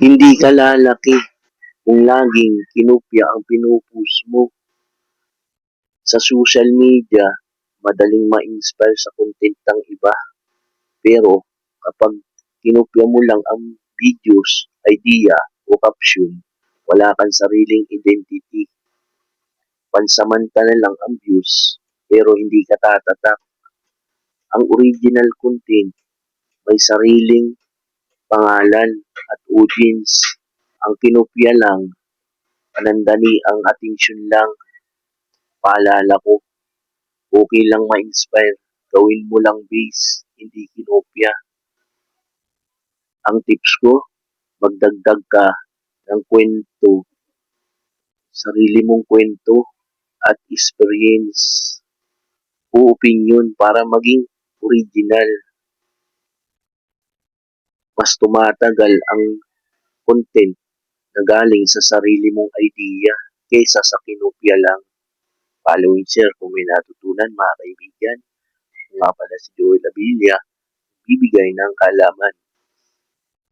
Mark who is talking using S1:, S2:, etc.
S1: Hindi ka lalaki kung laging kinopya ang pinupost mo. Sa social media, madaling ma-inspire sa content ng iba. Pero kapag kinopya mo lang ang videos, idea o caption, wala kang sariling identity. Pansamantala lang ang views, pero hindi ka tatatak. Ang original content may sariling pangalan at audience. Ang kinopya lang, panandali ang atensyon lang. Paalala ko, okay lang ma-inspire. Gawin mo lang base, hindi kinopya. Ang tips ko, magdagdag ka ng kwento, sarili mong kwento at experience o opinion para maging original. Mas tumatagal ang content na galing sa sarili mong idea kaysa sa kinopya lang. Follow and share kung may natutunan mga kaibigan. Nga pala si Joel Abilia, bibigay ng kalaman.